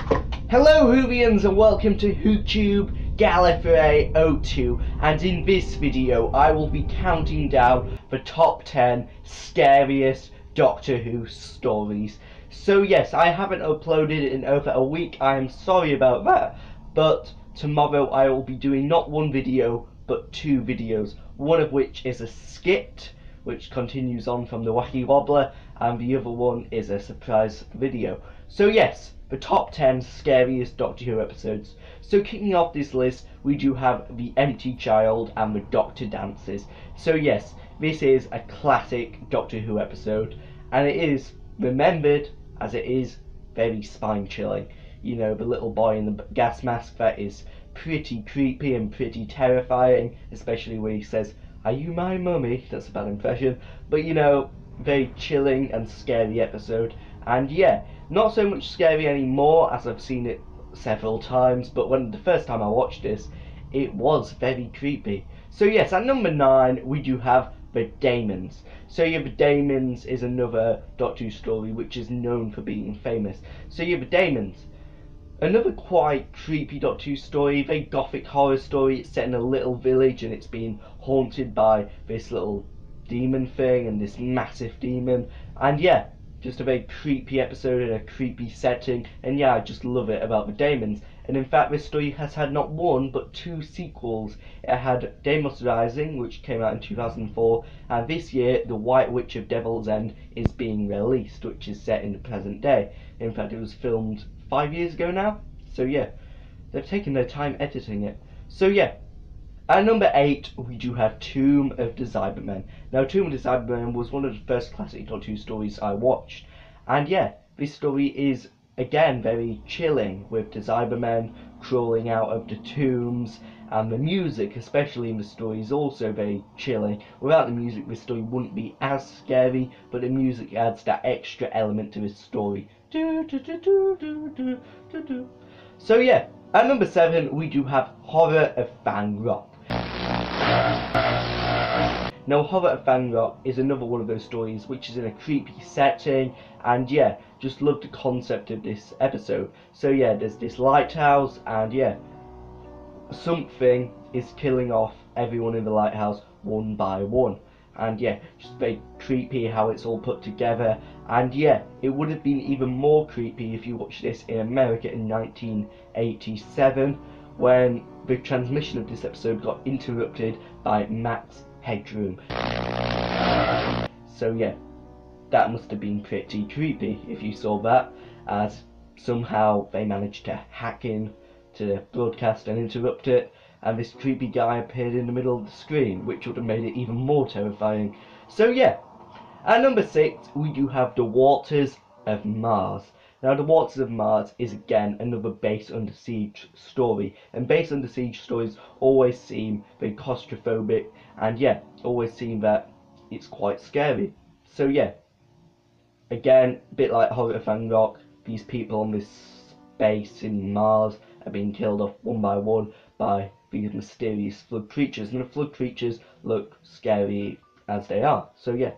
Hello Whovians and welcome to WhoTube Gallifrey02, and in this video I will be counting down the top 10 scariest Doctor Who stories. So yes, I haven't uploaded in over a week, I am sorry about that, but tomorrow I will be doing not one video but two videos, one of which is a skit which continues on from the Wacky Wobbler, and the other one is a surprise video. So yes, the top 10 scariest Doctor Who episodes. So kicking off this list, we do have The Empty Child and The Doctor Dances. So yes, this is a classic Doctor Who episode, and it is remembered as it is very spine-chilling. You know, the little boy in the gas mask, that is pretty creepy and pretty terrifying, especially when he says, "Are you my mummy?" That's a bad impression, but you know, very chilling and scary episode. And yeah, not so much scary anymore as I've seen it several times, but when the first time I watched this, it was very creepy. So yes, at number 9 we do have The Daemons. So yeah, The Daemons is another Doctor Who story which is known for being famous. So yeah, The Daemons, another quite creepy Doctor Who story, very gothic horror story. It's set in a little village and it's being haunted by this little demon thing and this massive demon. And yeah, just a very creepy episode in a creepy setting. And yeah, I just love it about The Daemons. And in fact, this story has had not one but two sequels. It had Deimos Rising, which came out in 2004, and this year The White Witch of Devil's End is being released, which is set in the present day. In fact, it was filmed 5 years ago now, so yeah, they've taken their time editing it. So yeah, at number 8 we do have Tomb of the Cybermen. Now Tomb of the Cybermen was one of the first classic Doctor Who stories I watched, and yeah, this story is again very chilling, with the Cybermen crawling out of the tombs, and the music, especially in the story, is also very chilling. Without the music, this story wouldn't be as scary, but the music adds that extra element to this story. So yeah, at number 7 we do have Horror of Fang Rock. Now Horror of Fang Rock is another one of those stories which is in a creepy setting, and yeah, just love the concept of this episode. So yeah, there's this lighthouse, and yeah, something is killing off everyone in the lighthouse one by one. And yeah, just very creepy how it's all put together. And yeah, it would have been even more creepy if you watched this in America in 1987, when the transmission of this episode got interrupted by Max Headroom. So yeah, that must have been pretty creepy if you saw that, as somehow they managed to hack in to the broadcast and interrupt it, and this creepy guy appeared in the middle of the screen, which would have made it even more terrifying. So yeah, at number 6 we do have The Waters of Mars. Now The Waters of Mars is again another Base Under Siege story, and Base Under Siege stories always seem very claustrophobic, and yeah, always seem that it's quite scary. So yeah, again, a bit like Horror of Fang Rock, these people on this base in Mars are being killed off one by one by these mysterious flood creatures, and the flood creatures look scary as they are. So yeah.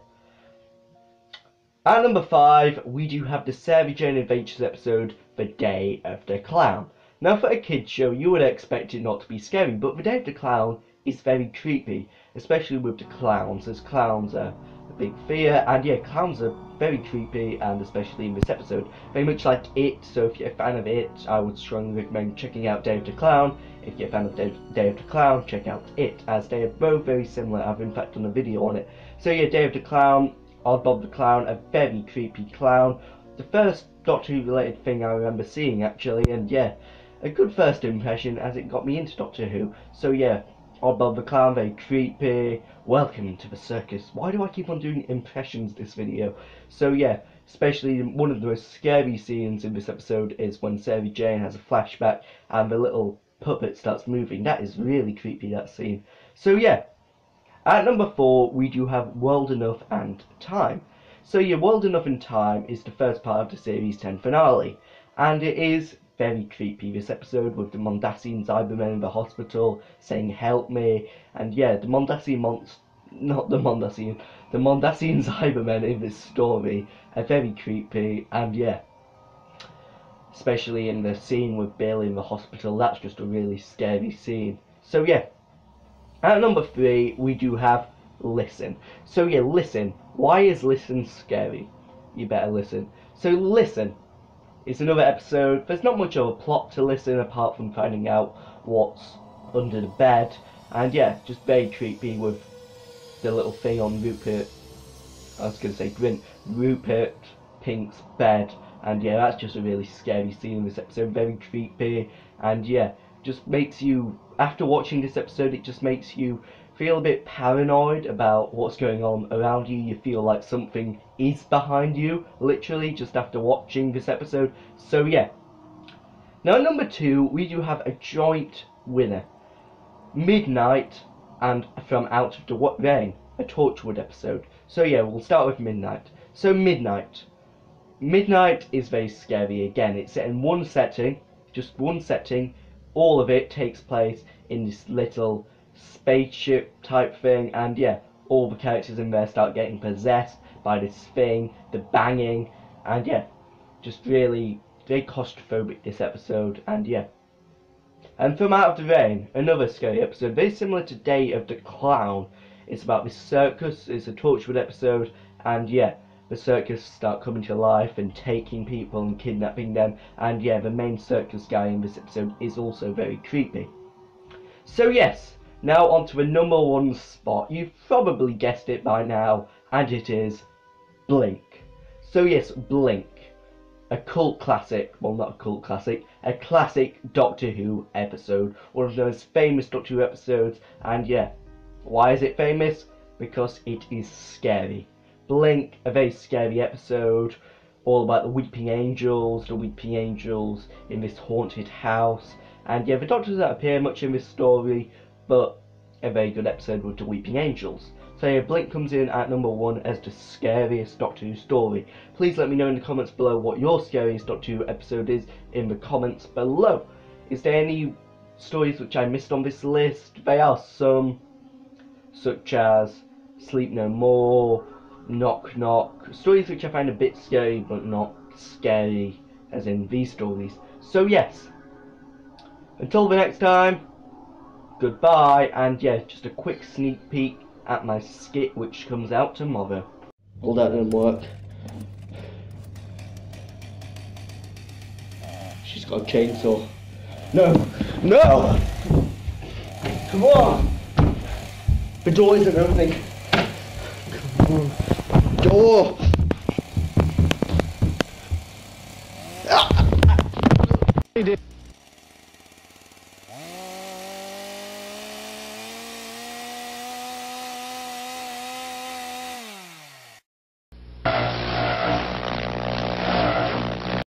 At number 5 we do have the Sarah Jane Adventures episode, The Day of the Clown. Now for a kids show you would expect it not to be scary, but The Day of the Clown is very creepy, especially with the clowns, as clowns are a big fear, and yeah, clowns are very creepy, and especially in this episode, very much like It. So if you're a fan of It, I would strongly recommend checking out Day of the Clown. If you're a fan of Day of the Clown, check out It, as they are both very similar. I've in fact done a video on it. So yeah, Day of the Clown, Oddbob the Clown, a very creepy clown. The first Doctor Who related thing I remember seeing actually, and yeah, a good first impression as it got me into Doctor Who. So yeah, Oddbob the Clown, very creepy. Welcome to the circus. Why do I keep on doing impressions this video? So yeah, especially one of the most scary scenes in this episode is when Sarah Jane has a flashback and the little puppet starts moving. That is really creepy, that scene. So yeah, at number 4 we do have World Enough and Time. So yeah, World Enough and Time is the first part of the series 10 finale, and it is very creepy, this episode, with the Mondasian Cybermen in the hospital saying "help me," and yeah, the Mondasian Cybermen in this story are very creepy, and yeah. especially in the scene with Bill in the hospital. That's just a really scary scene. So yeah, at number 3 we do have Listen. So yeah, Listen. Why is Listen scary? You better listen. So Listen, it's another episode. There's not much of a plot to Listen apart from finding out what's under the bed, and yeah, just very creepy with the little thing on Rupert Pink's bed, and yeah, that's just a really scary scene in this episode, very creepy, and yeah, just makes you, after watching this episode, it just makes you feel a bit paranoid about what's going on around you. You feel like something is behind you, literally, just after watching this episode. So yeah. Now at number 2, we do have a joint winner. Midnight and From Out of the Rain, a Torchwood episode. So yeah, we'll start with Midnight. So Midnight is very scary again. It's set in one setting, just one setting. All of it takes place in this little spaceship type thing, and yeah, all the characters in there start getting possessed by this thing, the banging, and yeah, just really very claustrophobic this episode, and yeah. And From Out of the Rain, another scary episode, very similar to Day of the Clown. It's about this circus, it's a Torchwood episode, and yeah, the circus start coming to life and taking people and kidnapping them, and yeah, the main circus guy in this episode is also very creepy. So yes, now on to the number 1 spot. You've probably guessed it by now, and it is Blink. So yes, Blink. A cult classic, well not a cult classic, a classic Doctor Who episode. One of the most famous Doctor Who episodes, and yeah, why is it famous? Because it is scary. Blink, a very scary episode, all about the weeping angels in this haunted house. And yeah, the Doctor doesn't appear much in this story, but a very good episode with the weeping angels. So yeah, Blink comes in at number 1 as the scariest Doctor Who story. Please let me know in the comments below what your scariest Doctor Who episode is in the comments below. Is there any stories which I missed on this list? There are some, such as Sleep No More, Knock Knock, stories which I find a bit scary but not scary as in these stories. So yes, until the next time, goodbye, and yeah, just a quick sneak peek at my skit which comes out tomorrow. Well, that didn't work. She's got a chainsaw. No! No! Come on! The door isn't opening. Come on. Door! Ah!